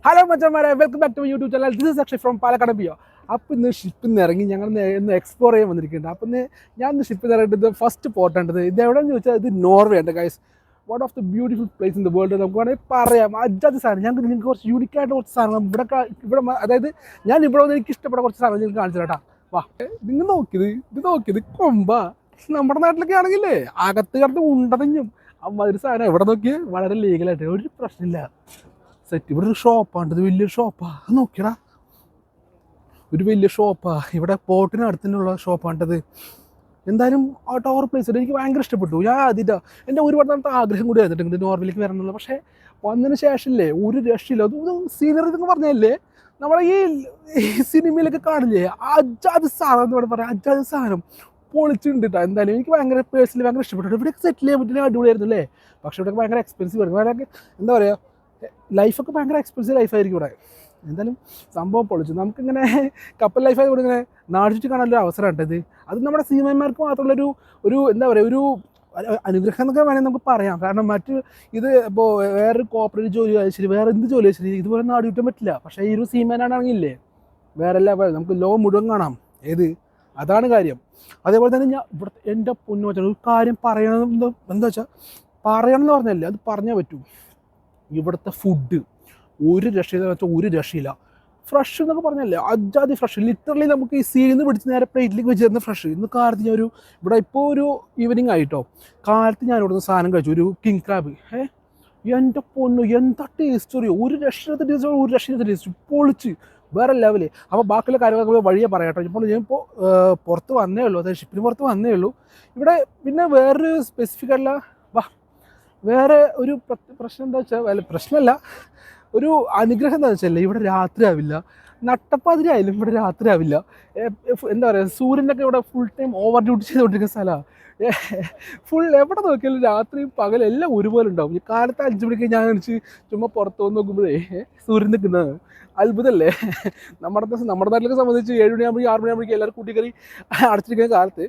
Hello മച്ചന്മാരെ, welcome back to YouTube channel. This is Akshay from Palakkad ബിയോ. അപ്പം ഇന്ന് ഷിപ്പിൽ നിന്ന് ഇറങ്ങി ഞങ്ങൾ ഇന്ന് എക്സ്പ്ലോർ ചെയ്യാൻ വന്നിരിക്കുന്നുണ്ട്. അപ്പം ഞാൻ ഇന്ന് ഷിപ്പിൽ നിന്ന് ഇറങ്ങിയിട്ട് ഫസ്റ്റ് പോർട്ടാണ്ടത് ഇത് എവിടെയെന്ന് ചോദിച്ചാൽ ഇത് നോർവേ ഉണ്ട് guys. One of the beautiful place in the world നമുക്ക് വേണമെങ്കിൽ പറയാം. അജാതി സാധനം ഞങ്ങൾക്ക് നിങ്ങൾക്ക് കുറച്ച് യൂണിക്കായിട്ട് കുറച്ച് സാധനങ്ങൾ ഇവിടെ അതായത് ഞാൻ ഇവിടെ വന്ന് എനിക്ക് ഇഷ്ടപ്പെട്ട കുറച്ച് സാധനങ്ങൾ നിങ്ങൾക്ക് കാണിച്ചു കേട്ടാ. വാ, നിങ്ങൾ നോക്കിയത് കൊമ്പ. നമ്മുടെ നാട്ടിലൊക്കെ ആണെങ്കിലേ അകത്ത് കിടന്ന് ഉണ്ടതഞ്ഞും അമ്മ സാധനം എവിടെ നോക്കി വളരെ ലീഗലായിട്ട് ഒരു പ്രശ്നമില്ല. സെറ്റ് ഇവിടെ ഒരു ഷോപ്പാണ്, ഇത് വലിയൊരു ഷോപ്പാ. നോക്കിയടാ, ഒരു വലിയ ഷോപ്പാ. ഇവിടെ പോർട്ടിന് അടുത്തുള്ള ഷോപ്പാണ്ടത്. എന്തായാലും ആ ടവർ പ്ലേസ് എനിക്ക് ഭയങ്കര ഇഷ്ടപ്പെട്ടു. ഞാൻ അതിൻ്റെ എൻ്റെ ഒരുപാട് നാളത്തെ ആഗ്രഹം കൂടി ആയിരുന്നിട്ടുണ്ട് നോർവേയിലേക്ക് വരണം എന്നുള്ളത്. പക്ഷേ വന്നതിന് ശേഷമില്ലേ ഒരു രക്ഷയില്ല. അത് സീനറി എന്നൊക്കെ പറഞ്ഞല്ലേ നമ്മളെ ഈ സിനിമയിലൊക്കെ കാണില്ലേ അജാതി സാധനം എന്ന് പറയാം. അജാതി സാധനം പൊളിച്ചിട്ടുണ്ട് കേട്ടോ. എന്തായാലും എനിക്ക് ഭയങ്കര പേഴ്സണലി ഭയങ്കര ഇഷ്ടപ്പെട്ടു. ഇവിടെ സെറ്റിൽ ചെയ്യാൻ പറ്റുന്ന അടിപൊളിയായിരുന്നു അല്ലേ. പക്ഷേ ഇവിടെ ഭയങ്കര എക്സ്പെൻസീവ് ആയിരുന്നു. ഭയങ്കര എന്താ പറയുക, ലൈഫൊക്കെ ഭയങ്കര എക്സ്പെൻസീവ് ലൈഫായിരിക്കും ഇവിടെ. എന്തായാലും സംഭവം പൊളിച്ചു. നമുക്കിങ്ങനെ കപ്പൽ ലൈഫായതുകൊണ്ട് ഇങ്ങനെ നാട് ചുറ്റി കാണാനൊരു അവസരമുണ്ട് ഇത്. അത് നമ്മുടെ സീമന്മാർക്ക് മാത്രമുള്ളൊരു എന്താ പറയുക, ഒരു അനുഗ്രഹം എന്നൊക്കെ വേണമെങ്കിൽ നമുക്ക് പറയാം. കാരണം ഇത് ഇപ്പോൾ വേറൊരു കോർപ്പറേറ്റ് ജോലി ആയാലും ശരി, വേറെ എന്ത് ജോലി ആയാലും ശരി, ഇതുപോലെ നാട് ചുറ്റാൻ പറ്റില്ല. പക്ഷേ ഈ ഒരു സീമാനാണെങ്കിലേ വേറെ എല്ലാം നമുക്ക് ലോകം മുഴുവൻ കാണാം. അതാണ് കാര്യം. അതേപോലെ തന്നെ ഞാൻ ഇവിടെ എൻ്റെ പൊന്നു വെച്ചാൽ ഒരു കാര്യം പറയണം എന്താ വെച്ചാൽ പറയണം എന്ന് പറഞ്ഞല്ലേ, അത് പറഞ്ഞാൽ പറ്റൂ. ഇവിടുത്തെ ഫുഡ് ഒരു രക്ഷയില്ല വെച്ചാൽ ഒരു രക്ഷയില്ല. ഫ്രഷ് എന്നൊക്കെ പറഞ്ഞല്ലേ അജാതി ഫ്രഷ്. ലിറ്ററലി നമുക്ക് ഈ സീലിൽ നിന്ന് പിടിച്ച് നേരെ പ്ലേറ്റിലേക്ക് വെച്ച് തരുന്ന ഫ്രഷ്. ഇന്ന് കാലത്ത് ഞാൻ ഇവിടെ ഇപ്പോൾ ഒരു ഈവനിങ് ആയിട്ടോ, കാലത്ത് ഞാൻ ഇവിടുന്ന് സാധനം കഴിച്ചു, ഒരു കിങ് ക്രാബ്. എൻ്റെ പൊന്നു എന്താ ടേസ്റ്റ് അറിയോ, ഒരു രക്ഷയിലത്തെ ടേസ്റ്റ്, ഒരു രക്ഷയിലത്തെ ടേസ്റ്റ് പൊളിച്ച് വേറെ ലെവല്. അപ്പോൾ ബാക്കിയുള്ള കാര്യങ്ങളൊക്കെ വഴിയെ പറയാം കേട്ടോ. ഇപ്പോൾ ഞാനിപ്പോൾ പുറത്ത് വന്നേ ഉള്ളൂ, അതായത് ഷിപ്പിന് പുറത്ത് വന്നേ ഉള്ളൂ. ഇവിടെ പിന്നെ വേറൊരു സ്പെസിഫിക് അല്ല വേറെ ഒരു പ്രശ്നം എന്താ വെച്ചാൽ, അല്ല പ്രശ്നമല്ല, ഒരു അനുഗ്രഹം എന്താ വെച്ചാൽ ഇവിടെ രാത്രി ആവില്ല. നട്ടപ്പാതിരി ആയാലും ഇവിടെ രാത്രി ആവില്ല. എന്താ പറയുക, സൂര്യനൊക്കെ ഇവിടെ ഫുൾ ടൈം ഓവർ ഡ്യൂട്ടി ചെയ്തുകൊണ്ടിരിക്കുന്ന സ്ഥലമാണ്. ഫുൾ എവിടെ നോക്കിയാലും രാത്രിയും പകലും എല്ലാം ഒരുപോലെ ഉണ്ടാവും. ഈ കാലത്ത് 5 മണിക്ക് ഞാൻ കാണിച്ച് ചുമ്മാ പുറത്ത് വന്ന് നോക്കുമ്പോഴേ സൂര്യൻ നിൽക്കുന്നത് അത്ഭുതമല്ലേ. നമ്മുടെ നാട്ടിലൊക്കെ സംബന്ധിച്ച് 7 മണിയാകുമ്പോൾ 6 മണിയാകുമ്പോഴേക്കും എല്ലാവരും കൂട്ടിക്കറി അടച്ചിരിക്കുന്ന കാലത്ത്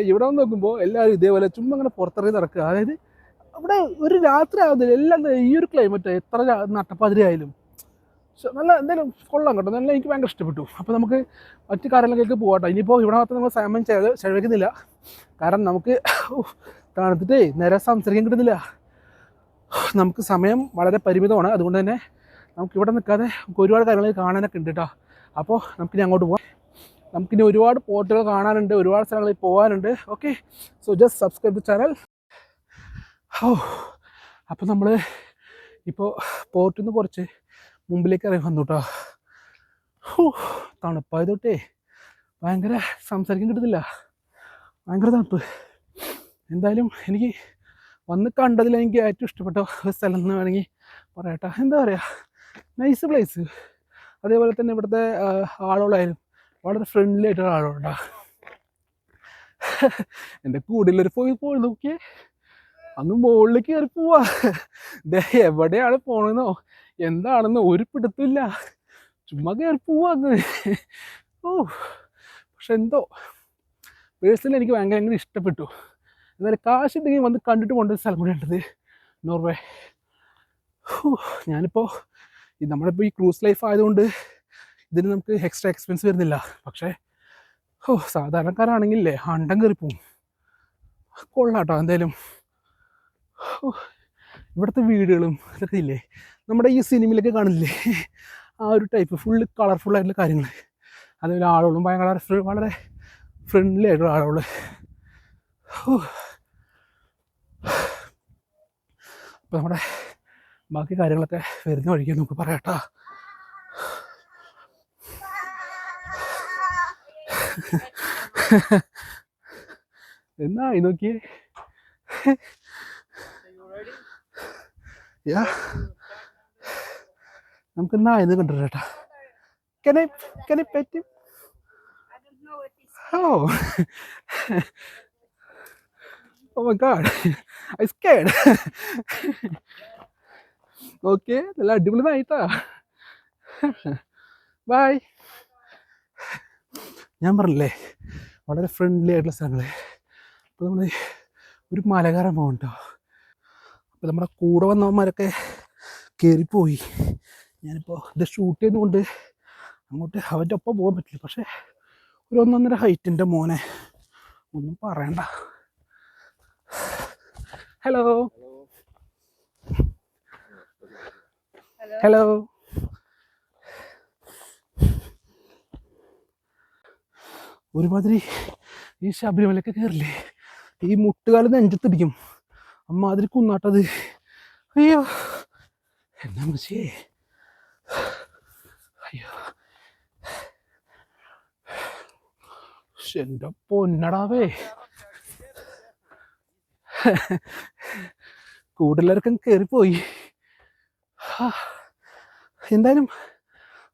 ഇവിടെ വന്ന് നോക്കുമ്പോൾ എല്ലാവരും ഇതേപോലെ ചുമ്മാ അങ്ങനെ പുറത്തിറങ്ങി നടക്കുക. അതായത് അവിടെ ഒരു രാത്രി ആവുന്നില്ല. എല്ലാം ഈ ഒരു ക്ലൈമറ്റ് എത്ര നട്ടപ്പാതിരി ആയാലും നല്ല എന്തായാലും കൊള്ളാം കേട്ടോ. നല്ല എനിക്ക് ഭയങ്കര ഇഷ്ടപ്പെട്ടു. അപ്പോൾ നമുക്ക് മറ്റു കാര്യങ്ങളിലേക്ക് പോകട്ടോ. ഇനിയിപ്പോൾ ഇവിടെ മാത്രം നമ്മൾ സമയം ചെലവഴിക്കുന്നില്ല. കാരണം നമുക്ക് തണുത്തിട്ടേ നേരെ സംസാരിക്കാൻ കിട്ടുന്നില്ല. നമുക്ക് സമയം വളരെ പരിമിതമാണ്. അതുകൊണ്ട് തന്നെ നമുക്ക് ഇവിടെ നിൽക്കാതെ ഒരുപാട് കാര്യങ്ങൾ കാണാനൊക്കെ ഉണ്ട് കേട്ടോ. അപ്പോൾ നമുക്കിനി അങ്ങോട്ട് പോകാം. നമുക്കിനി ഒരുപാട് പോർട്ടുകൾ കാണാനുണ്ട്, ഒരുപാട് സ്ഥലങ്ങളിൽ പോകാനുണ്ട്. Okay, so just subscribe the channel. അപ്പോൾ നമ്മൾ ഇപ്പോൾ പോർട്ടിൽ നിന്ന് കുറച്ച് മുമ്പിലേക്ക് ഇറങ്ങി വന്നു കേട്ടോ. തണുപ്പായത് തൊട്ടേ ഭയങ്കര സംസാരിക്കാൻ കിട്ടുന്നില്ല, ഭയങ്കര തണുപ്പ്. എന്തായാലും എനിക്ക് വന്ന് കണ്ടതിൽ എനിക്ക് ഏറ്റവും ഇഷ്ടപ്പെട്ട ഒരു സ്ഥലം എന്ന് വേണമെങ്കിൽ പറയട്ടെ. എന്താ പറയുക, നൈസ് പ്ലേസ്. അതേപോലെ തന്നെ ഇവിടുത്തെ ആളുകളായാലും വളരെ ഫ്രണ്ട്ലി ആയിട്ടുള്ള ആളുകളുണ്ടോ. എൻ്റെ കൂടുതലൊരു പോയി നോക്കിയേ, അങ്ങ് മുകളിലേക്ക് കയറി പോവാ. എവിടെയാണ് പോണെന്നോ എന്താണെന്നോ ഒരു പിടുത്തില്ല, ചുമ്മാ കയറി പോവാ അങ്ങ്. പക്ഷെ എന്തോ പേഴ്സണലി എനിക്ക് ഭയങ്കര ഇഷ്ടപ്പെട്ടു. എന്തായാലും കാശുണ്ടെങ്കിൽ വന്ന് കണ്ടിട്ട് പോകേണ്ട ഒരു സ്ഥലം കൂടി ഉണ്ടത് നോർവേ. ഞാനിപ്പോൾ നമ്മളിപ്പോൾ ഈ ക്രൂസ് ലൈഫ് ആയതുകൊണ്ട് ഇതിന് നമുക്ക് എക്സ്ട്രാ എക്സ്പെൻസ് വരുന്നില്ല. പക്ഷേ സാധാരണക്കാരാണെങ്കിലേ അണ്ടം കയറി പോവും. കൊള്ളാട്ടോ. എന്തായാലും ഇവിടുത്തെ വീടുകളും ഇതൊക്കെ ഇല്ലേ നമ്മുടെ ഈ സിനിമയിലൊക്കെ കാണില്ലേ, ആ ഒരു ടൈപ്പ് ഫുള്ള് കളർഫുള്ളായിട്ടുള്ള കാര്യങ്ങൾ. അതേപോലെ ആളുകളും ഭയങ്കര വളരെ ഫ്രണ്ട്ലി ആയിട്ടുള്ള ആളുകൾ. അപ്പോൾ നമ്മുടെ ബാക്കി കാര്യങ്ങളൊക്കെ വരുന്ന വഴിക്ക് നമുക്ക് പറയാട്ടോ. എന്നാ നോക്കിയേ. നമുക്ക് നായന്ന് കണ്ടിട്ട് കേട്ടാ. Can I pet him? I don't know what he's Oh my god, I'm scared. Okay, നല്ല അടിപൊളി നായിട്ടാ. ബൈ. ഞാൻ പറഞ്ഞില്ലേ വളരെ ഫ്രണ്ട്ലി ആയിട്ടുള്ള സ്ഥലങ്ങൾ. അപ്പോൾ നമ്മൾ ഒരു മലകയറാൻ പോകും കേട്ടോ. അപ്പോൾ നമ്മുടെ കൂടെ വന്നവന്മാരൊക്കെ കയറിപ്പോയി. ഞാനിപ്പോൾ ഇത് ഷൂട്ട് ചെയ്തുകൊണ്ട് അങ്ങോട്ട് അവൻ്റെ ഒപ്പം പോകാൻ പറ്റില്ല. പക്ഷേ ഒരു 1.5 ഹൈറ്റിൻ്റെ മോനെ ഒന്നും പറയണ്ട. Hello hello. ഒരുമാതിരി ഈ ശബരിമലയൊക്കെ കയറില്ലേ, ഈ മുട്ടുകാലം നെഞ്ചത്തിടിക്കും. അമ്മാതിരി കുന്നാട്ടത്. അയ്യോ എന്നാ മച്ചേ, അയ്യോ എൻ്റെ പൊന്നടാവേ. കൂടുതലർക്കും കയറിപ്പോയി. എന്തായാലും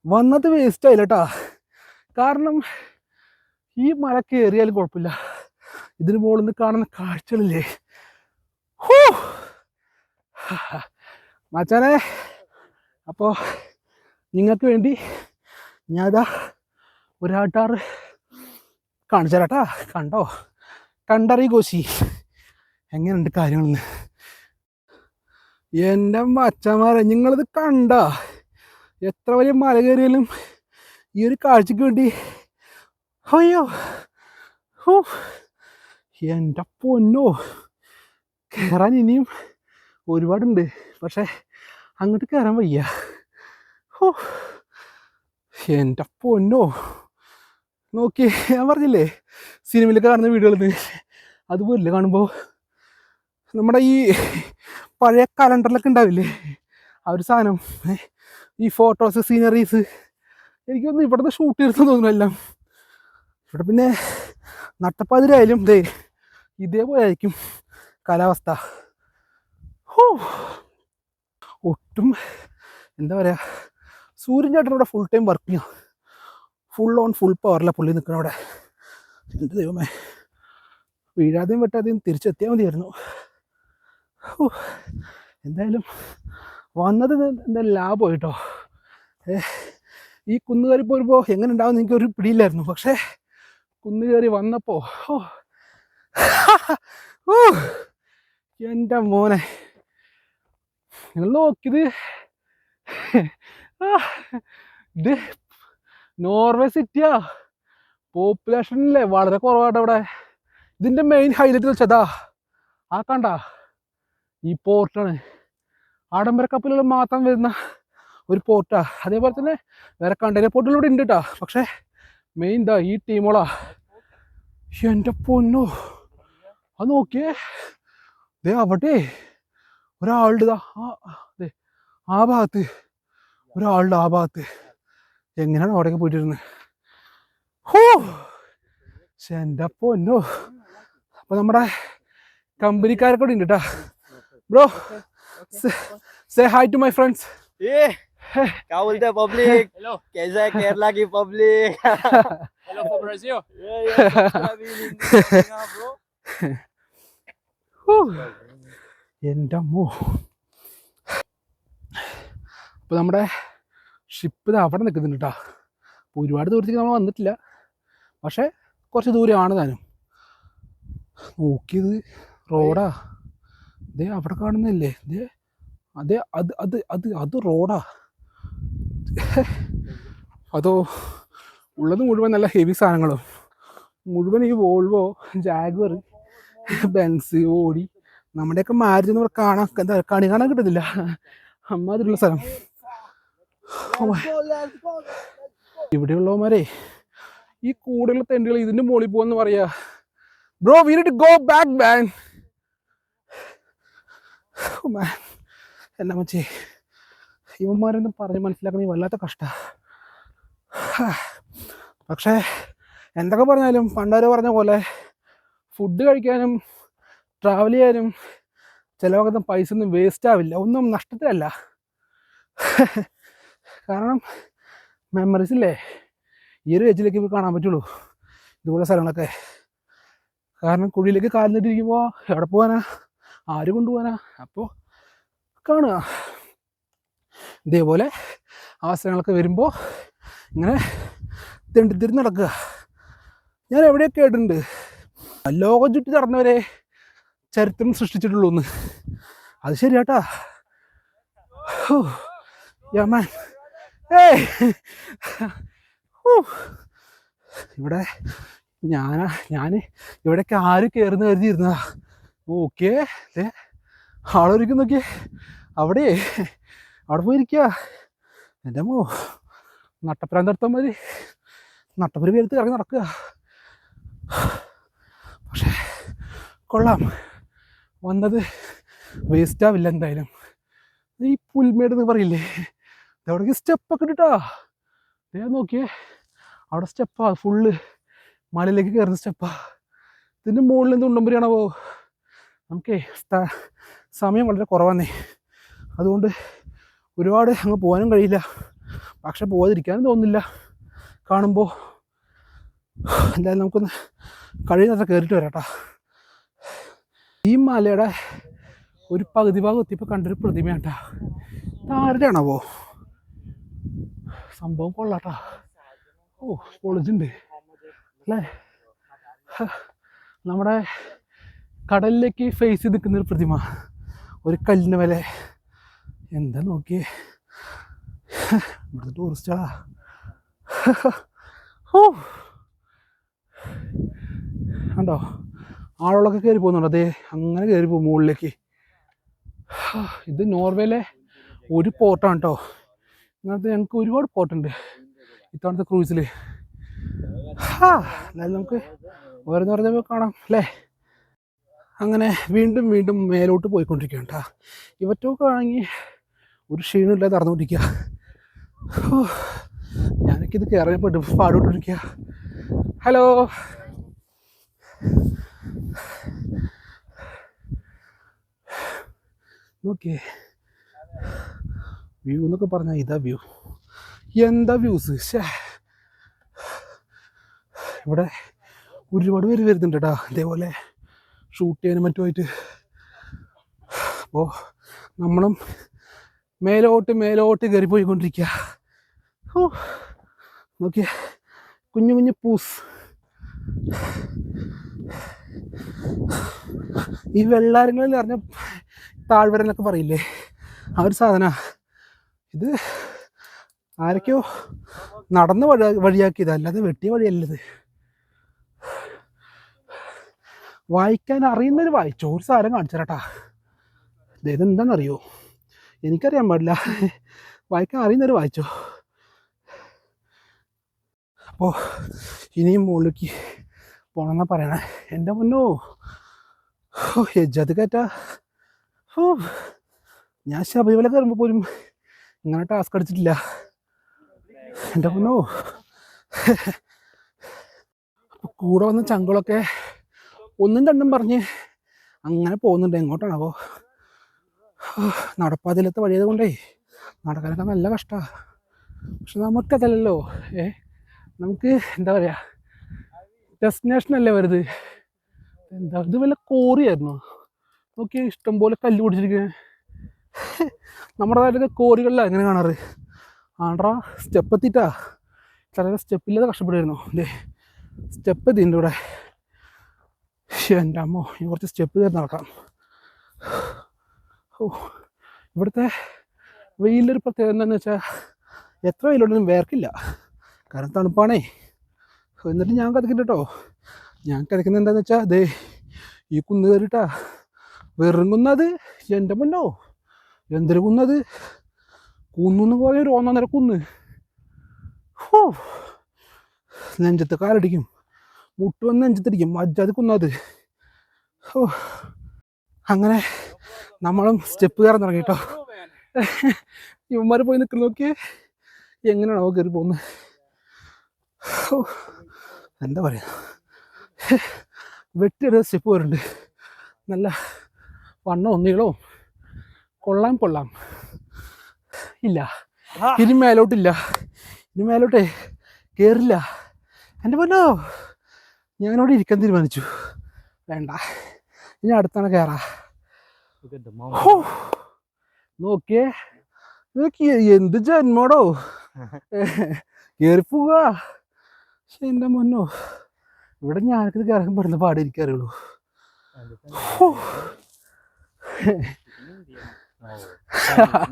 വന്നത് വേസ്റ്റ് ആയില്ല കേട്ടാ. കാരണം ഈ മല കയറിയാലും കുഴപ്പമില്ല, ഇതിന് മുകളിൽ നിന്ന് കാണുന്ന കാഴ്ചകളില്ലേ. മച്ചാനെ, അപ്പോൾ നിങ്ങൾക്ക് വേണ്ടി ഞാനിതാ ഒരാട്ടാറ് കാണിച്ചു തരാട്ടാ. കണ്ടോ, കണ്ടറി കോശി എങ്ങനെയുണ്ട് കാര്യങ്ങളെന്ന്. എൻ്റെ മച്ചന്മാരെ, നിങ്ങളിത് കണ്ട. എത്ര വലിയ മല കയറിയാലും ഈ ഒരു കാഴ്ചക്ക് വേണ്ടി അയ്യോ എൻ്റെ പൊന്നോ, കയറാൻ ഇനിയും ഒരുപാടുണ്ട്. പക്ഷെ അങ്ങോട്ട് കയറാൻ വയ്യ. എൻ്റെ പൊന്നോ, നോക്കി ഞാൻ പറഞ്ഞില്ലേ സിനിമയിലൊക്കെ കാണുന്ന വീഡിയോകളിൽ അതുപോലെ കാണുമ്പോൾ നമ്മുടെ ഈ പഴയ കലണ്ടറിലൊക്കെ ഉണ്ടാവില്ലേ ആ ഒരു സാധനം, ഈ ഫോട്ടോസ് സീനറീസ്. എനിക്കൊന്നും ഇവിടുന്ന് ഷൂട്ട് ചെയ്തെന്ന് തോന്നുന്നു എല്ലാം. ഇവിടെ പിന്നെ നട്ടപ്പാതിരായാലും ഇതേപോലെ ആയിരിക്കും കാലാവസ്ഥ. ഒട്ടും എന്താ പറയുക, സൂര്യൻ ചേട്ടൻ ഇവിടെ ഫുൾ ടൈം വർക്ക് ചെയ്യാം. ഫുൾ പവറിലാണ് പുള്ളി നിൽക്കണം അവിടെ. എൻ്റെ ദൈവമേ, വീഴാതെയും വെട്ടാതെയും തിരിച്ചെത്തിയാൽ മതിയായിരുന്നു. എന്തായാലും വന്നത് എന്താ ലാഭം കേട്ടോ. ഈ കുന്ന് കയറി പോരുമ്പോൾ എങ്ങനെ ഉണ്ടാവുമെന്ന് എനിക്കൊരു പിടിയില്ലായിരുന്നു. പക്ഷേ കുന്ന് കയറി വന്നപ്പോൾ എൻ്റെ മോനെ, നിങ്ങൾ നോക്കിയത് ഇത് നോർവേ സിറ്റിയാ. പോപ്പുലേഷനില്ലേ വളരെ കുറവാണ് അവിടെ. ഇതിൻ്റെ മെയിൻ ഹൈലൈറ്റ് വെച്ചതാ ആ കണ്ട ഈ പോർട്ടാണ്. ആഡംബര കപ്പലുകൾ മാത്രം വരുന്ന ഒരു പോർട്ടാ. അതേപോലെ തന്നെ വേറെ കണ്ടെയ്നർ പോർട്ടുകളിലൂടെ ഉണ്ട് കേട്ടോ. പക്ഷേ മെയിൻ ഇതാ ഈ ടീമോളാ. എൻ്റെ പൊന്നോ, അത് നോക്കിയേ, ദേ അവിടെ ഒരാളുടെ ആ ഭാഗത്ത് ഒരാളുടെ ആ ഭാഗത്ത്. എങ്ങനെയാണ് അവിടെയൊക്കെ പോയിട്ടിരുന്നത്? എൻ്റെ പൊന്നോ. അപ്പൊ നമ്മുടെ കമ്പനിക്കാരൊക്കെ കൂടി ഉണ്ട് കേട്ടാ. Bro, say hi to my friends. क्या बोलते हैं पब्लिक? हेलो, कैसा है केरला की पब्लिक? Hello from Brazil. എൻ്റെ അമ്മോ. അപ്പോൾ നമ്മുടെ ഷിപ്പ് ഇത് അവിടെ നിൽക്കുന്നുണ്ട് കേട്ടോ. അപ്പോൾ ഒരുപാട് ദൂരത്തേക്ക് നമ്മൾ വന്നിട്ടില്ല, പക്ഷേ കുറച്ച് ദൂരമാണ് താനും. നോക്കിയത് റോഡാ. ദേ അവിടെ കാണുന്നില്ലേ, ദേ അതെ അത് അത് അത് അത് റോഡാ. അതോ ഉള്ളത് മുഴുവൻ നല്ല ഹെവി സാധനങ്ങളും, മുഴുവൻ ഈ വോൾവോ, ജാഗ്വർ, ബെൻസ്, ഓടി, നമ്മുടെയൊക്കെ മാരുതി എന്ന് കാണാൻ എന്താ കണി കാണാൻ കിട്ടുന്നില്ല അമ്മാതിരിയുള്ള സ്ഥലം. ഇവിടെയുള്ളവന്മാരെ ഈ കൂടുതലുള്ള തെണ്ടുകൾ ഇതിൻ്റെ മുകളിൽ പോകാന്ന് പറയാ. Bro, we need to go back man. എന്നാ മച്ചേ, ഇവന്മാരൊന്നും പറഞ്ഞ് മനസ്സിലാക്കണേ വല്ലാത്ത കഷ്ട. പക്ഷേ എന്തൊക്കെ പറഞ്ഞാലും പണ്ടാര് പറഞ്ഞ പോലെ ഫുഡ് കഴിക്കാനും ട്രാവൽ ചെയ്യാനും ചിലവൊക്കെ പൈസ ഒന്നും വേസ്റ്റ് ആവില്ല, ഒന്നും നഷ്ടത്തിലല്ല. കാരണം മെമ്മറീസ് ഇല്ലേ ഈ ഒരു ഏജിലേക്ക് ഇപ്പോൾ കാണാൻ പറ്റുള്ളൂ ഇതുപോലെ സ്ഥലങ്ങളൊക്കെ. കാരണം കുഴിയിലേക്ക് കാലിനിട്ടിരിക്കുമ്പോൾ എവിടെ പോകാനാ, ആര് കൊണ്ടുപോകാനാ? അപ്പോൾ കാണുക ഇതേപോലെ അവസരങ്ങളൊക്കെ വരുമ്പോൾ ഇങ്ങനെ തെണ്ടിത്തിരിഞ്ഞ് നടക്കുക. ഞാൻ എവിടെയൊക്കെ കേട്ടിട്ടുണ്ട് ലോകം ചുറ്റി നടന്നവരെ ചരിത്രം സൃഷ്ടിച്ചിട്ടുള്ളൂ എന്ന്. അത് ശരിയാട്ടാ. യാമാൻ, ഏയ് ഇവിടെ ഞാൻ ഇവിടേക്ക് ആര് കയറുന്ന കരുതിയിരുന്നതാ. ഓക്കെ ആളൊരിക്കും നോക്കിയേ അവിടെ പോയിരിക്കുക. എൻ്റെ അമ്മോ നട്ടപ്പരാന്തടുത്ത മതി നട്ടപ്പര് പേരത്ത് ഇറങ്ങി നടക്കുക. പക്ഷേ കൊള്ളാം, വന്നത് വേസ്റ്റാവില്ല എന്തായാലും. ഈ പുൽമേട് എന്ന് പറയില്ലേ, ഇതവിടേക്ക് സ്റ്റെപ്പൊക്കെ ഇട്ടിട്ടാ. നോക്കിയേ അവിടെ സ്റ്റെപ്പാ, ഫുള്ള് മലയിലേക്ക് കയറുന്ന സ്റ്റെപ്പാ. ഇതിൻ്റെ മുകളിൽ എന്ത് ഉണ്ടമ്പരിയാണോ. നമുക്കേ സമയം വളരെ കുറവാന്നേ, അതുകൊണ്ട് ഒരുപാട് അങ്ങ് പോകാനും കഴിയില്ല. പക്ഷെ പോകാതിരിക്കാനും തോന്നുന്നില്ല കാണുമ്പോൾ. എന്തായാലും നമുക്കൊന്ന് കഴിയുന്നത്ര കയറിയിട്ട് വരാം കേട്ടോ. ഈ മലയുടെ ഒരു പകുതി ഭാഗം എത്തിയപ്പോൾ കണ്ടൊരു പ്രതിമയാണ് കേട്ടോ. ആരുടെയാണാവോ സംഭവം? കൊള്ളാട്ടാ. ഓ പൊളിച്ചുണ്ട് അല്ലേ. നമ്മുടെ കടലിലേക്ക് ഫേസ് ചെയ്ത് നിൽക്കുന്നൊരു പ്രതിമ, ഒരു കല്ലിന് വില. എന്താ നോക്കിയേ, ഇവിടുത്തെ ടൂറിസ്റ്റുകളാ. ഓ കണ്ടോ ആളുകളൊക്കെ കയറി പോകുന്നുണ്ട്. അതേ അങ്ങനെ കയറി പോകും മുകളിലേക്ക്. ഇത് നോർവേയിലെ ഒരു പോർട്ടാണ് കേട്ടോ. ഇങ്ങനത്തെ ഞങ്ങൾക്ക് ഒരുപാട് പോർട്ടുണ്ട് ഇത്തവണത്തെ ക്രൂസിൽ. എന്നാലും നമുക്ക് ഓരോന്നോരോ കാണാം അല്ലേ. അങ്ങനെ വീണ്ടും വീണ്ടും മേലോട്ട് പോയിക്കൊണ്ടിരിക്കുകയാണ് കേട്ടോ. ഇവറ്റൊക്കെ ആണെങ്കിൽ ഒരു ക്ഷീണമില്ലാതെ നടന്നുകൊണ്ടിരിക്കുക. ഞാനൊക്കെ ഇത് കയറാൻ പാടുകൊണ്ടിരിക്കുക. ഹലോ നോക്കിയേ, വ്യൂ എന്നൊക്കെ പറഞ്ഞാൽ ഇതാ വ്യൂ. എന്താ വ്യൂസ്. ഇവിടെ ഒരുപാട് പേര് വരുന്നുണ്ട് കേട്ടോ ഇതേപോലെ ഷൂട്ട് ചെയ്യാനും മറ്റുമായിട്ട്. അപ്പോൾ നമ്മളും മേലോട്ട് കയറി പോയിക്കൊണ്ടിരിക്കുക. നോക്കിയേ കുഞ്ഞു കുഞ്ഞു പൂസ്. ഈ വെള്ളാരങ്ങളിൽ നിറഞ്ഞ താഴ്വരന്നൊക്കെ പറയില്ലേ, ആ ഒരു സാധന ഇത്. ആരൊക്കെയോ നടന്ന് വഴിയാക്കിയതാ, അല്ലാതെ വെട്ടിയ വഴിയല്ലത്. വായിക്കാൻ അറിയുന്നവർ വായിച്ചോ. ഒരു സാധനം കാണിച്ചു തരാട്ടാ. ഇതെന്താണെന്നറിയോ, എനിക്കറിയാൻ പാടില്ല, വായിക്കാൻ അറിയുന്നവർ വായിച്ചോ. അപ്പോൾ ഇനിയും മുകളിലേക്ക് പോകണമെന്നാണ് പറയണേ. എൻ്റെ മുന്നോ എജ്ജത് കയറ്റാ. ഞാൻ ശബരിമല കയറുമ്പോൾ പോലും ഇങ്ങനെ ടാസ്ക് അടിച്ചിട്ടില്ല എൻ്റെ മുന്നോ. കൂടെ വന്ന ചങ്കളൊക്കെ ഒന്നും രണ്ടും പറഞ്ഞ് അങ്ങനെ പോകുന്നുണ്ട്. എങ്ങോട്ടാണാവോ. നടപ്പാതിലത്തെ വഴിയത് കൊണ്ടേ നടക്കാനൊക്കെ നല്ല കഷ്ടമാണ്. പക്ഷെ നമുക്കതല്ലല്ലോ. നമുക്ക് എന്താ പറയുക, ഡെസ്റ്റിനേഷനല്ലേ വരുത്. എന്താ ഇത് വല്ല കോറിയായിരുന്നു. നോക്കി ഇഷ്ടംപോലെ കല്ല് പിടിച്ചിരിക്കുന്നത്. നമ്മുടെ നാട്ടിലൊക്കെ കോറികളിലാണ് അങ്ങനെ കാണാറ്. ആണ്ട്രാ സ്റ്റെപ്പ് എത്തിയിട്ടാ. ചില സ്റ്റെപ്പില്ലാതെ കഷ്ടപ്പെടുമായിരുന്നു. അല്ലേ സ്റ്റെപ്പ് എത്തിയിട്ടുണ്ട് ഇവിടെ. എൻ്റെ അമ്മോ, ഇനി കുറച്ച് സ്റ്റെപ്പ് കയറി നടക്കാം. ഇവിടുത്തെ വെയിലൊരു പ്രത്യേകത എന്താണെന്ന് വെച്ചാൽ എത്ര വെയിലുണ്ടെങ്കിലും വേർക്കില്ല, കാരണം തണുപ്പാണേ. എന്നിട്ട് ഞാൻ കിതക്കില്ല കേട്ടോ. ഞാൻ കിതക്കുന്നത് എന്താണെന്ന് വെച്ചാൽ ദേ ഈ കുന്ന് കയറിയിട്ടാ. വെറും കുന്നത്. എൻ്റെ മുന്നോ എന്തൊരു കുന്നത്. കുന്നെന്ന് പോയ ഒരു 1.5 കുന്ന്. നെഞ്ചത്ത് കാലടിക്കും, മുട്ട് വന്ന് നെഞ്ചത്തിരിക്കും. മജ്ജാതി കുന്നത്. അങ്ങനെ നമ്മളും സ്റ്റെപ്പ് കയറാൻ തുടങ്ങി കേട്ടോ. ഇവന്മാർ പോയി നിൽക്കുന്ന നോക്കിയേ എങ്ങനെയാണോ കയറി പോകുന്നത്. എന്താ പറയുക, വെട്ടിയെടുത്ത സ്റ്റെപ്പ് വരുന്നുണ്ട്. നല്ല വണ്ണവും നീളവും കൊള്ളാം. ഇല്ല ഇനി മേലോട്ടില്ല, ഇനി മേലോട്ടേ കയറില്ല. എൻ്റെ പൊന്നോ, ഞാനവിടെ ഇരിക്കാൻ തീരുമാനിച്ചു. വേണ്ട, ഇനി അടുത്താണ് കയറാ. നോക്കിയേ എന്ത് ജന്മോടോ കയറി പോവാ. പക്ഷെ എൻ്റെ മുന്നോ ഇവിടെ ഞാനത് കയറാൻ പെടുന്ന പാടെ എനിക്കറിയുള്ളൂ.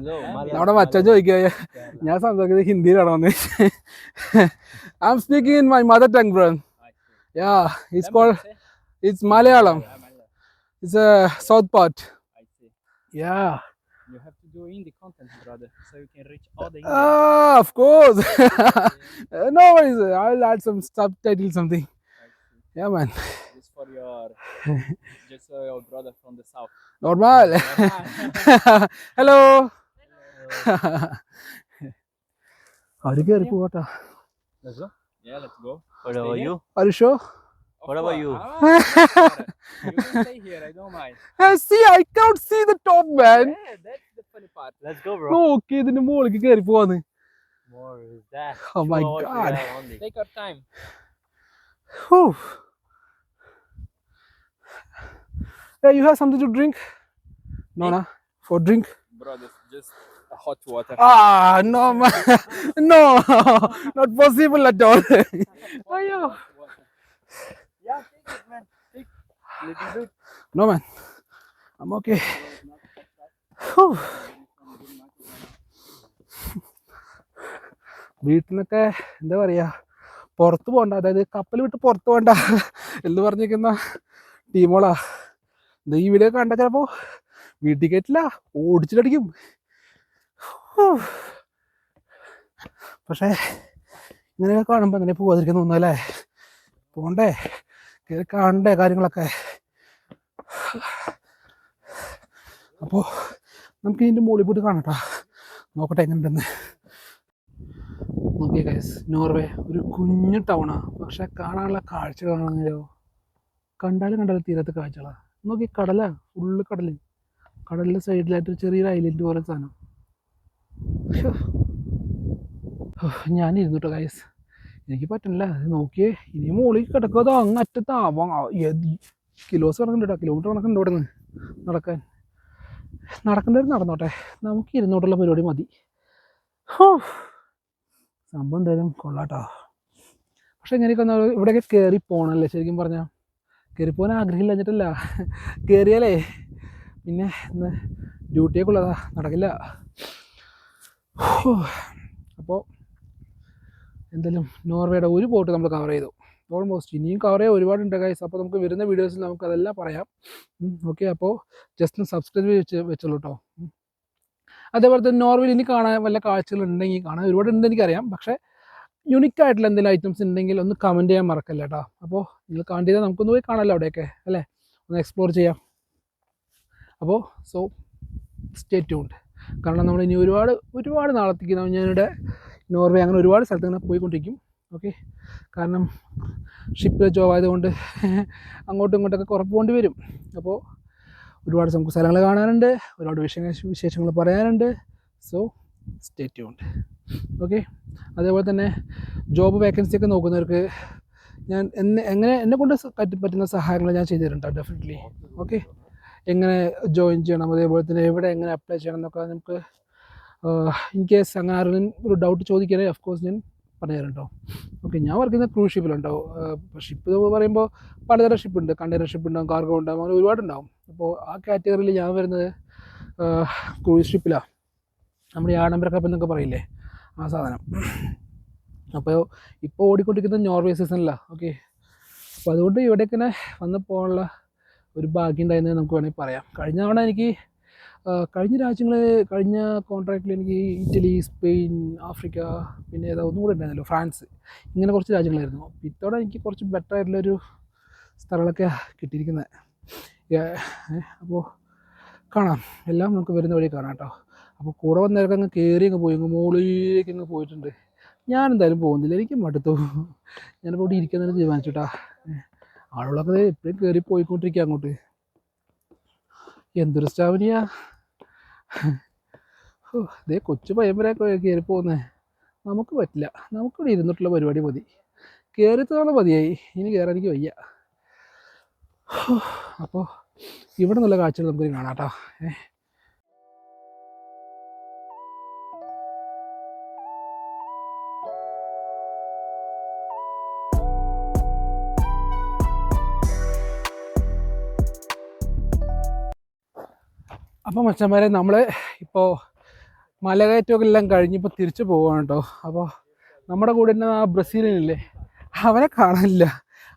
No, നമ്മുടെ മച്ചാൻ ചോദിക്കുക ഞാൻ സംസാരിക്കുന്നത് ഹിന്ദിയിലാണോ എന്ന്. I am speaking in my mother tongue bro. Ya it's called it's Malayalam. It's a south part. I see. Ya You have to do indie content, brother, so you can reach all the of course. No worries, I'll add some subtitles something. I see. Yeah man, Just for your, just your brother from the south. normal. Hello. Are you here പോകട്ടാ? Let's go. Yeah, let's go. What about you? Are you sure? Of What about course. you? You can stay here. I don't mind. See, I can't see the top man. Yeah, that's the funny part. Let's go, bro. നോക്കി ഇതിന്റെ മുകളിലേക്ക് കയറി പോവാന്ന്. More is that. Oh my 2 hours we God. have only. Take your time. Whew. Hey, you have something to drink? No, no. For drink? Brother, just a hot water. Ah, no, man. No, not possible at all. Ayo. Water. Yeah, take it, man. Take little bit. No, man. I'm okay. Whew. വീട്ടിൽ നിന്നൊക്കെ എന്താ പറയാ പുറത്ത് പോകണ്ട, അതായത് കപ്പൽ വിട്ട് പുറത്ത് പോകണ്ട എന്ന് പറഞ്ഞിരിക്കുന്ന ടീമോളാ. എന്താ ഈ വീഡിയോ കണ്ട ചിലപ്പോ വീട്ടിൽ കയറ്റില്ല, ഓടിച്ചിട്ടടിക്കും. പക്ഷേ ഇങ്ങനെയൊക്കെ കാണുമ്പോൾ അങ്ങനെ പോകാതിരിക്കാൻ തോന്നുന്നല്ലേ? പോണ്ടേ, കയറി കാണണ്ടേ കാര്യങ്ങളൊക്കെ. അപ്പോൾ നമുക്ക് ഇതിൻ്റെ മുകളിൽ പോയിട്ട് കാണട്ടാ, നോക്കട്ടെ എങ്ങനെയുണ്ടെന്ന്. നോക്കിയേ ഗൈസ്, നോർവേ ഒരു കുഞ്ഞു ടൗണാണ്, പക്ഷെ കാണാനുള്ള കാഴ്ചകളാണെങ്കിലോ കണ്ടാലും തീരത്തെ കാഴ്ചകളാണ്. നോക്കി, കടലാ, ഫുള്ള് കടൽ, കടലിൻ്റെ സൈഡിലായിട്ട് ചെറിയൊരു ഐലൻഡ് പോലെ സാധനം. ഞാനിരുന്നു കേട്ടോ ഗൈസ്, എനിക്ക് പറ്റണില്ല. അത് നോക്കിയേ, ഇനി മുകളിൽ കിടക്കാതോ അങ്ങ് അറ്റത്താവാം. കിലോസ് കണക്കുണ്ട് കേട്ടോ, കിലോമീറ്റർ കണക്കുണ്ട് ഇവിടെ നിന്ന് നടക്കാൻ. നടക്കേണ്ടവർ നടന്നോട്ടെ, നമുക്ക് ഇരുന്നോട്ടുള്ള പരിപാടി മതി. സംഭവം എന്തായാലും കൊള്ളാട്ടോ. പക്ഷെ എങ്ങനെയൊക്കെ ഒന്ന് ഇവിടെയൊക്കെ കയറി പോകണമല്ലേ ശരിക്കും പറഞ്ഞാൽ. കയറിപ്പോകാൻ ആഗ്രഹമില്ല എന്നിട്ടല്ല, കയറിയാലേ പിന്നെ ഇന്ന് ഡ്യൂട്ടിയൊക്കെ ഉള്ളതാ, നടക്കില്ല. അപ്പോൾ എന്തായാലും നോർവേയുടെ ഒരു പോർട്ട് നമ്മൾ കവർ ചെയ്തു ഓൾമോസ്റ്റ്. ഇനിയും കവർ ചെയ്യാൻ ഒരുപാടുണ്ട് ഗൈസ്. അപ്പോൾ നമുക്ക് വരുന്ന വീഡിയോസിൽ നമുക്കതെല്ലാം പറയാം. ഓക്കെ, അപ്പോൾ ജസ്റ്റ് ഒന്ന് സബ്സ്ക്രൈബ് വെച്ചോളൂ കേട്ടോ. അതേപോലെ തന്നെ നോർവേയിൽ ഇനി കാണാൻ വല്ല കാഴ്ചകളുണ്ടെങ്കിൽ, കാണാൻ ഒരുപാട് ഉണ്ട് എനിക്കറിയാം, പക്ഷേ യുണിക്കായിട്ടുള്ള എന്തെങ്കിലും ഐറ്റംസ് ഉണ്ടെങ്കിൽ ഒന്ന് കമൻറ്റ് ചെയ്യാൻ മറക്കല്ല കേട്ടോ. അപ്പോൾ നിങ്ങൾ കണ്ടിട്ട് നമുക്കൊന്ന് പോയി കാണാമല്ലോ അവിടെയൊക്കെ അല്ലേ, ഒന്ന് എക്സ്പ്ലോർ ചെയ്യാം. അപ്പോൾ സോ സ്റ്റേ ട്യൂൺഡ്. കാരണം നമ്മൾ ഇനി ഒരുപാട് നാളത്തേക്ക് ഞാനിവിടെ നോർവേ അങ്ങനെ ഒരുപാട് സ്ഥലത്ത് ഇങ്ങനെ പോയിക്കൊണ്ടിരിക്കും. ഓക്കെ, കാരണം ഷിപ്പിലെ ജോബ് ആയതുകൊണ്ട് അങ്ങോട്ടും ഇങ്ങോട്ടൊക്കെ കുറപ്പ് പോകേണ്ടി വരും. അപ്പോൾ ഒരുപാട് നമുക്ക് സ്ഥലങ്ങൾ കാണാനുണ്ട്, ഒരുപാട് വിശേഷങ്ങൾ പറയാനുണ്ട്. So stay tuned. ഓക്കെ, അതേപോലെ തന്നെ ജോബ് വേക്കൻസി ഒക്കെ നോക്കുന്നവർക്ക് ഞാൻ എന്നെ കൊണ്ട് പറ്റുന്ന സഹായങ്ങൾ ഞാൻ ചെയ്തു തരുന്നുണ്ട് ഡെഫിനറ്റ്ലി. ഓക്കെ, എങ്ങനെ ജോയിൻ ചെയ്യണം, അതേപോലെ തന്നെ എവിടെ എങ്ങനെ അപ്ലൈ ചെയ്യണം എന്നൊക്കെ നമുക്ക് ഇൻ കേസ് അങ്ങനെ ആരെങ്കിലും ഒരു ഡൗട്ട് ചോദിക്കുകയാണെങ്കിൽ ഓഫ് കോഴ്സ് ഞാൻ പറഞ്ഞു തരുന്നുണ്ടോ. ഓക്കെ, ഞാൻ വർക്ക് ചെയ്യുന്ന ക്രൂസ് ഷിപ്പിലുണ്ടാവും. ഷിപ്പ് എന്ന് പറയുമ്പോൾ പലതരം ഷിപ്പുണ്ട്, കണ്ടെയ്നർ ഷിപ്പ് ഉണ്ടാവും, കാർഗോ ഉണ്ടാവും, അങ്ങനെ ഒരുപാടുണ്ടാവും. അപ്പോൾ ആ കാറ്റഗറിയിൽ ഞാൻ വരുന്നത് ക്രൂസ് ഷിപ്പിലാണ്. നമ്മുടെ ഈ ആഡംബര കപ്പൽ എന്നൊക്കെ പറയില്ലേ, ആ സാധനം. അപ്പോൾ ഇപ്പോൾ ഓടിക്കൊണ്ടിരിക്കുന്നത് നോർവേ സീസണിലാണ്. ഓക്കെ, അപ്പോൾ അതുകൊണ്ട് ഇവിടേക്ക് തന്നെ വന്ന് പോകാനുള്ള ഒരു ഭാഗ്യം ഉണ്ടായിരുന്നത് നമുക്ക് വേണമെങ്കിൽ പറയാം. കഴിഞ്ഞ തവണ എനിക്ക് കഴിഞ്ഞ കോൺട്രാക്റ്റിൽ എനിക്ക് ഇറ്റലി, സ്പെയിൻ, ആഫ്രിക്ക, പിന്നെ ഏതാ ഒന്നും കൂടെ ഉണ്ടായിരുന്നല്ലോ, ഫ്രാൻസ്, ഇങ്ങനെ കുറച്ച് രാജ്യങ്ങളായിരുന്നു. അപ്പോൾ ഇത്തവണ എനിക്ക് കുറച്ച് ബെറ്റർ ആയിട്ടുള്ളൊരു സ്ഥലങ്ങളൊക്കെ കിട്ടിയിരിക്കുന്നത്. അപ്പോൾ കാണാം, എല്ലാം നമുക്ക് വരുന്ന വഴി കാണാം കേട്ടോ. അപ്പോൾ കൂടെ വന്നവരൊക്കെ അങ്ങ് കയറി അങ്ങ് പോയി, അങ്ങ് മുകളിലേക്ക് അങ്ങ് പോയിട്ടുണ്ട്. ഞാനെന്തായാലും പോകുന്നില്ല, എനിക്ക് മടുത്തു. ഞാനിപ്പോൾ ഇവിടെ ഇരിക്കുന്നതിന് തീരുമാനിച്ചു കേട്ടോ. ആളുകളൊക്കെ എപ്പോഴും കയറി പോയിക്കൊണ്ടിരിക്കുക അങ്ങോട്ട്. എന്തൊരു സ്റ്റാമിനിയാ, ഇതേ കൊച്ചു പയ്യമ്പരൊക്കെ കയറി പോകുന്നത് നമുക്ക് പറ്റില്ല. നമുക്കിവിടെ ഇരുന്നിട്ടുള്ള പരിപാടി മതി, കയറിത്തവണ മതിയായി, ഇനി കയറാൻ എനിക്ക് വയ്യ. അപ്പോൾ ഇവിടെ നിന്നുള്ള കാഴ്ചകൾ നമുക്ക് കാണാം കേട്ടോ. അപ്പോൾ മച്ചന്മാരെ നമ്മൾ ഇപ്പോൾ മലകയറ്റമൊക്കെ എല്ലാം കഴിഞ്ഞിപ്പോൾ തിരിച്ചു പോവുകയാണ് കേട്ടോ. അപ്പോൾ നമ്മുടെ കൂടെ തന്നെ ആ ബ്രസീലിനില്ലേ, അവനെ കാണാനില്ല.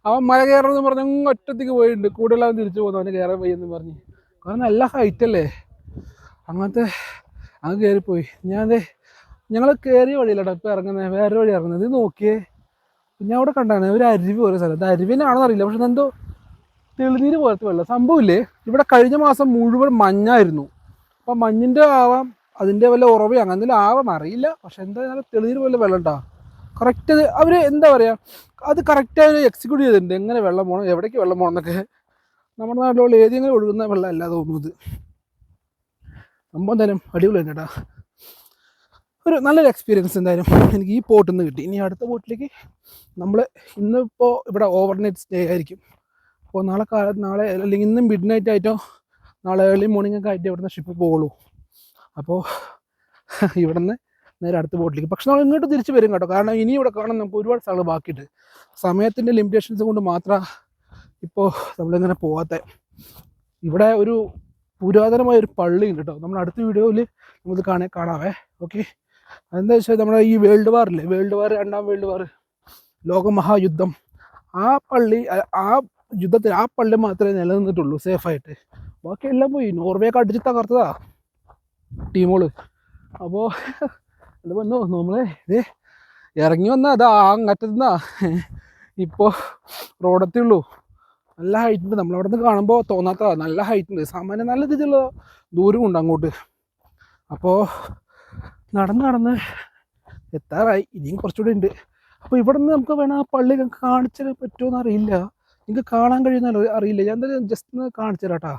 അവൻ മല കയറണമെന്ന് പറഞ്ഞ് അങ്ങ് ഒറ്റത്തേക്ക് പോയിട്ടുണ്ട്. കൂടുതൽ തിരിച്ചു പോകുന്നു, അവന് കയറാൻ പോയെന്ന് പറഞ്ഞ്. കാരണം നല്ല ഹൈറ്റല്ലേ, അങ്ങനത്തെ അങ്ങ് കയറിപ്പോയി. ഞങ്ങൾ കയറിയ വഴിയില്ല കേട്ടോ ഇപ്പോൾ ഇറങ്ങുന്നത്, വേറെ വഴി ഇറങ്ങുന്നത്. ഇത് നോക്കിയേ, പിന്നെ അവിടെ കണ്ടാണ് ഒരു അരുവി ഓരോ സ്ഥലത്ത്. അരുവിനാണെന്ന് അറിയില്ല, പക്ഷെ എന്തോ തെളിനീര് പോലത്തെ വെള്ളം സംഭവമില്ലേ. ഇവിടെ കഴിഞ്ഞ മാസം മുഴുവൻ മഞ്ഞായിരുന്നു. അപ്പം മഞ്ഞിൻ്റെ ആവാം, അതിൻ്റെ വല്ല ഉറവയോ അങ്ങനെ എന്തെങ്കിലും ആവാം, അറിയില്ല. പക്ഷെ എന്തായാലും തെളിനീര് പോലെ വെള്ളം ഉണ്ടാ കറക്റ്റ്. അത് അവർ എന്താ പറയുക, അത് കറക്റ്റായി അവർ എക്സിക്യൂട്ട് ചെയ്തിട്ടുണ്ട്, എങ്ങനെ വെള്ളം പോകണം, എവിടേക്ക് വെള്ളം പോകണം എന്നൊക്കെ. നമ്മുടെ നാട്ടിലുള്ള ഏതെങ്കിലും ഒഴുകുന്ന വെള്ളം അല്ല തോന്നുന്നത്. സംഭവം എന്തായാലും അടിപൊളി തന്നെ കേട്ടോ. ഒരു നല്ലൊരു എക്സ്പീരിയൻസ് എന്തായാലും എനിക്ക് ഈ പോട്ടിൽ നിന്ന് കിട്ടി. ഇനി അടുത്ത പോട്ടിലേക്ക് നമ്മൾ ഇന്നിപ്പോൾ ഇവിടെ ഓവർനൈറ്റ് സ്റ്റേ ആയിരിക്കും. അപ്പോൾ നാളെ അല്ലെങ്കിൽ ഇന്നും മിഡ് നൈറ്റ് ആയിട്ടോ നാളെ ഏർലി മോർണിംഗ് ഒക്കെ ആയിട്ട് ഇവിടുന്ന് ഷിപ്പ് പോകുള്ളൂ. അപ്പോൾ ഇവിടെ നിന്ന് നേരെ അടുത്ത ബോട്ടിലേക്ക്. പക്ഷെ നമ്മൾ ഇങ്ങോട്ട് തിരിച്ച് വരും കേട്ടോ, കാരണം ഇനി ഇവിടെ കാണാൻ നമുക്ക് ഒരുപാട് സ്ഥലങ്ങൾ ബാക്കിയിട്ട് സമയത്തിൻ്റെ ലിമിറ്റേഷൻസ് കൊണ്ട് മാത്രം ഇപ്പോൾ നമ്മളിങ്ങനെ പോകാത്ത. ഇവിടെ ഒരു പുരാതനമായ ഒരു പള്ളി ഉണ്ട് കേട്ടോ, നമ്മൾ അടുത്ത വീഡിയോയിൽ നമുക്ക് കാണാവേ. ഓക്കെ, അതെന്താ വെച്ചാൽ നമ്മുടെ ഈ വേൾഡ് വാറില്ലേ, രണ്ടാം വേൾഡ് വാർ, ലോകമഹായുദ്ധം, ആ പള്ളി, ആ യുദ്ധത്തിൽ ആ പള്ളി മാത്രമേ നിലനിന്നിട്ടുള്ളൂ സേഫായിട്ട്. ബാക്കി എല്ലാം പോയി, നോർവേയൊക്കെ അടിച്ച് തകർത്തതാ ടീമുകൾ. അപ്പോൾ എന്താ പറഞ്ഞോ, നമ്മളെ ഇത് ഇറങ്ങി വന്നാൽ അതാ അങ്ങറ്റത്തുനിന്നാ ഇപ്പോൾ റോഡത്തേ ഉള്ളൂ. നല്ല ഹൈറ്റ് ഉണ്ട്, നമ്മളവിടെ നിന്ന് കാണുമ്പോൾ തോന്നാത്ത നല്ല ഹൈറ്റ് ഉണ്ട്. സാമാന്യം നല്ല രീതിയിലുള്ള ദൂരമുണ്ട് അങ്ങോട്ട്. അപ്പോൾ നടന്ന് എത്താറായി, ഇനിയും കുറച്ചുകൂടി ഉണ്ട്. അപ്പോൾ ഇവിടെ നിന്ന് നമുക്ക് വേണം ആ പള്ളി കാണിച്ചാൽ പറ്റുമോ അറിയില്ല, നിങ്ങൾക്ക് കാണാൻ കഴിയുന്നല്ലോ അറിയില്ല. ഞാൻ എന്തായാലും ജസ്റ്റ് ഒന്ന് കാണിച്ചു തരാം കേട്ടോ.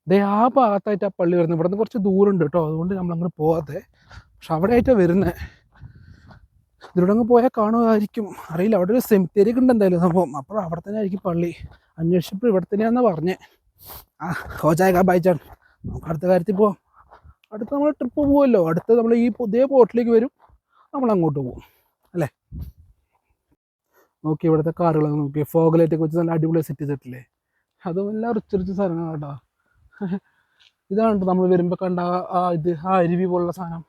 ദേ ആ ഭാഗത്തായിട്ട് ആ പള്ളി വരുന്നത്, ഇവിടെ നിന്ന് കുറച്ച് ദൂരമുണ്ട് കേട്ടോ, അതുകൊണ്ട് നമ്മളങ്ങനെ പോകാതെ. പക്ഷെ അവിടെ ആയിട്ടാണ് വരുന്നത്. ഇതിലൂടെ അങ്ങ് പോയാൽ കാണുമായിരിക്കും, അറിയില്ല. അവിടെ ഒരു സെമിത്തേരി ഒക്കെ ഉണ്ട് എന്തായാലും സംഭവം. അപ്പോൾ അവിടെ തന്നെ ആയിരിക്കും പള്ളി. അന്വേഷിച്ചപ്പോൾ ഇവിടെ തന്നെയാണെന്നാണ് പറഞ്ഞത്. ആ ഹോജായ ബൈജാൻ, നമുക്ക് അടുത്ത കാര്യത്തിൽ പോവാം. അടുത്ത നമ്മൾ ട്രിപ്പ് പോകുമല്ലോ, അടുത്ത നമ്മൾ ഈ പുതിയ പോർട്ടിലേക്ക് വരും, നമ്മൾ അങ്ങോട്ട് പോകും അല്ലേ. നോക്കി ഇവിടുത്തെ കാറുകളൊക്കെ നോക്കി, ഫോഗ് ലൈറ്റൊക്കെ വെച്ച് നല്ല അടിപൊളി സെറ്റ് ചെയ്തിട്ടില്ലേ. അതും എല്ലാം റിച്ച് സാധനങ്ങൾ കേട്ടോ. ഇതാണ് നമ്മൾ വരുമ്പോൾ കണ്ട ആ അരുവി പോലുള്ള സാധനം.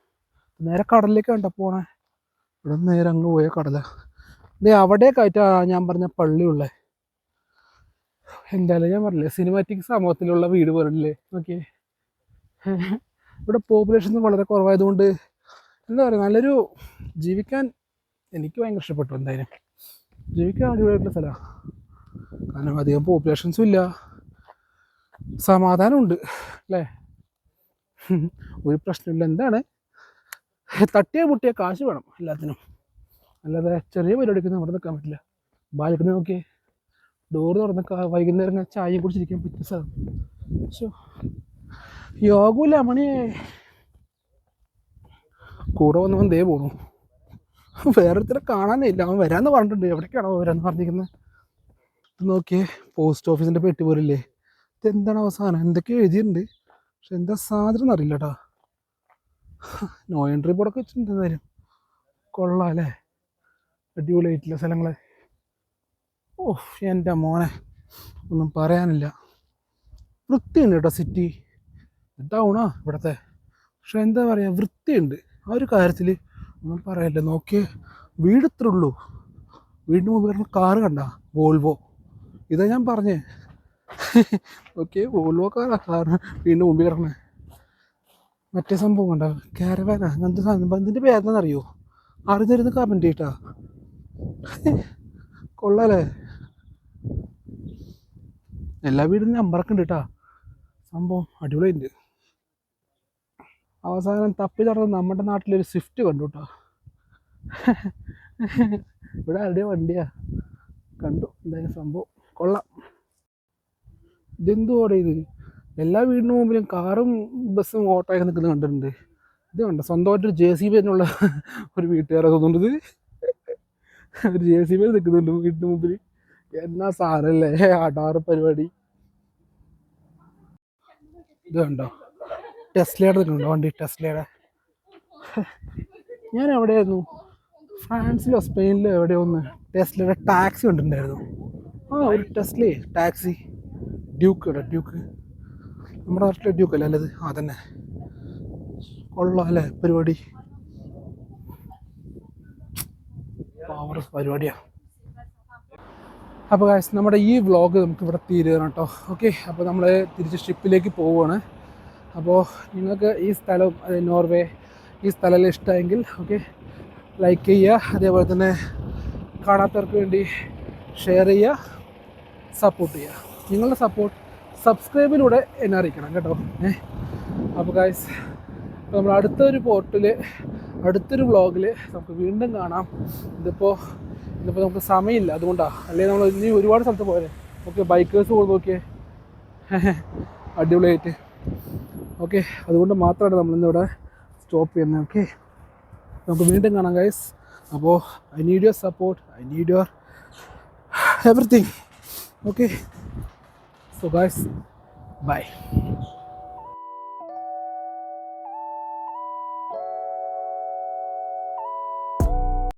നേരെ കടലിലേക്ക് കണ്ട പോണേ, ഇവിടെ നേരെ അങ്ങ് പോയ കടല. ഇതേ അവിടേക്കായിട്ടാ ഞാൻ പറഞ്ഞ പള്ളിയുള്ളത്. എന്തായാലും ഞാൻ പറഞ്ഞില്ലേ, സിനിമാറ്റിക് സമൂഹത്തിലുള്ള വീട് പോലല്ലേ. ഓക്കെ, ഇവിടെ പോപ്പുലേഷൻ വളരെ കുറവായതുകൊണ്ട് എന്താ പറയുക, നല്ലൊരു ജീവിക്കാൻ എനിക്ക് ഭയങ്കര ഇഷ്ടപ്പെട്ടു. എന്തായാലും ജീവിക്കാൻ അടിപൊളിയായിട്ടുള്ള സ്ഥലമാണ്, കാരണം അധികം പോപ്പുലേഷൻസും ഇല്ല, സമാധാനമുണ്ട് അല്ലേ. ഒരു പ്രശ്നമില്ല. എന്താണ് തട്ടിയ മുട്ടിയ കാശ് വേണം എല്ലാത്തിനും, അല്ലാതെ ചെറിയ പരിപാടിക്കൊന്നും ഇവിടെ നിൽക്കാൻ പറ്റില്ല. ബാൽക്കണി നോക്കിയേ, ഡോറ് തുറന്ന് വൈകുന്നേരം ചായയും കുടിച്ചിരിക്കാൻ പറ്റിയ സ്ഥലം. പക്ഷേ യോഗമില്ല മണിയെ കൂടെ വന്നവൻ ദേ പോണു. വേറൊരുത്തരെ കാണാനേ ഇല്ല, അവൻ വരാമെന്ന് പറഞ്ഞിട്ടുണ്ട്. എവിടേക്കാണോ വരാമെന്ന് പറഞ്ഞിരിക്കുന്നത്. നോക്കിയേ, പോസ്റ്റ് ഓഫീസിൻ്റെ പെട്ടി പോലില്ലേ. ഇതെന്താണ് അവസാനം, എന്തൊക്കെ എഴുതിയിട്ടുണ്ട്, പക്ഷെ എന്താ സാധനം എന്നറിയില്ല കേട്ടോ. നോ എൻട്രി ബോർഡൊക്കെ വെച്ചിട്ടുണ്ട്. എന്തായാലും കൊള്ളാം അല്ലേ, അടിപൊളിയായിട്ടില്ല സ്ഥലങ്ങൾ. ഓ എൻ്റെ മോനെ, ഒന്നും പറയാനില്ല. വൃത്തിയുണ്ട് കേട്ടോ സിറ്റി, ടൗണാ ഇവിടുത്തെ, പക്ഷെ എന്താ പറയുക, വൃത്തിയുണ്ട്. ആ ഒരു കാര്യത്തിൽ ഒന്നും പറയാനില്ല. നോക്കിയേ, വീട് ഇത്രേ ഉള്ളൂ, വീടിന് മുമ്പ് കിടന്ന കാറ് കണ്ട, വോൾവോ. ഇതാ ഞാൻ പറഞ്ഞേ. ഓക്കെ, വോൾവോ കാറ് വീടിന് മുമ്പിൽ കിടക്കണേ. മറ്റേ സംഭവം കണ്ട, കാരവാനാ, അങ്ങനത്തെ സാധനം. ഇതിൻ്റെ പേരെന്താണെന്നറിയോ, അറിഞ്ഞിരുന്ന് കമൻറ്റ് ചെയ്യട്ടാ. കൊള്ളാലേ, എല്ലാ വീടിനും നമ്പറൊക്കെ ഉണ്ട് കേട്ടാ. സംഭവം അടിപൊളിയുണ്ട്. അവസാനം തപ്പി നടന്ന് നമ്മുടെ നാട്ടിലൊരു സ്വിഫ്റ്റ് കണ്ടു കേട്ടോ. ഇവിടെ ആരുടെയോ വണ്ടിയാ കണ്ടു. എന്തായാലും സംഭവം കൊള്ളാം. ഇതെന്തുവാടെ ഇത്, എല്ലാ വീടിന് മുമ്പിലും കാറും ബസ്സും ഓട്ടോയൊക്കെ നിൽക്കുന്നത് കണ്ടിട്ടുണ്ട്. ഇത് കണ്ട, സ്വന്തമായിട്ടൊരു JCB എന്നുള്ള ഒരു വീട്ടുകാരെ തോന്നുന്നുണ്ട്. ഒരു JCB നിൽക്കുന്നുണ്ട് വീടിന് മുമ്പിൽ. എന്നാ സാധനല്ലേ, അടാറ് പരിപാടി. ഇത് കണ്ടോ, ടെസ്ലയുടെ നിൽക്കുന്നുണ്ടോ വണ്ടി, ടെസ്ലയുടെ. ഞാൻ എവിടെയായിരുന്നു, ഫ്രാൻസിലോ സ്പെയിനിലോ എവിടെയോ ഒന്ന് ടെസ്ലയുടെ ടാക്സി കണ്ടിട്ടുണ്ടായിരുന്നു. ആ ഒരു ടാക്സി, ഡ്യൂക്ക് കേട്ടോ, ഡ്യൂക്ക്. നമ്മുടെ നാട്ടിലെ ഡ്യൂക്ക് അല്ലേ അല്ലത് ആ തന്നെ കൊള്ളാം അല്ലേ പരിപാടി പവർ പരിപാടിയാണ്. അപ്പോൾ ഗൈസ് നമ്മുടെ ഈ വ്ളോഗ് നമുക്ക് ഇവിടെ തീരുകയാണ് കേട്ടോ. ഓക്കെ, അപ്പോൾ നമ്മൾ തിരിച്ച് ഷിപ്പിലേക്ക് പോവുകയാണ്. അപ്പോൾ നിങ്ങൾക്ക് ഈ സ്ഥലം നോർവേ ഈ സ്ഥലമെല്ലാം ഇഷ്ടമെങ്കിൽ ഓക്കെ ലൈക്ക് ചെയ്യുക, അതേപോലെ തന്നെ കാണാത്തവർക്ക് വേണ്ടി ഷെയർ ചെയ്യുക, സപ്പോർട്ട് ചെയ്യുക. നിങ്ങളുടെ സപ്പോർട്ട് സബ്സ്ക്രൈബിലൂടെ എന്നെ അറിയിക്കണം കേട്ടോ. അപ്പോൾ ഗൈസ് നമ്മൾ അടുത്തൊരു അടുത്തൊരു വ്ളോഗിൽ നമുക്ക് വീണ്ടും കാണാം. ഇതിപ്പോൾ നമുക്ക് സമയമില്ല, അതുകൊണ്ടാണ്. അല്ലെങ്കിൽ നമ്മൾ ഇനി ഒരുപാട് സ്ഥലത്ത് പോയത്. ഓക്കെ, ബൈക്കേഴ്സ് പോകുന്നത് നോക്കിയേ അടിപൊളിയായിട്ട്. ഓക്കെ, അതുകൊണ്ട് മാത്രമാണ് നമ്മളിന്നിവിടെ സ്റ്റോപ്പ് ചെയ്യുന്നത്. ഓക്കെ, നമുക്ക് വീണ്ടും കാണാം ഗൈസ്. അപ്പോൾ I need your support, I need your everything. Okay, so guys bye.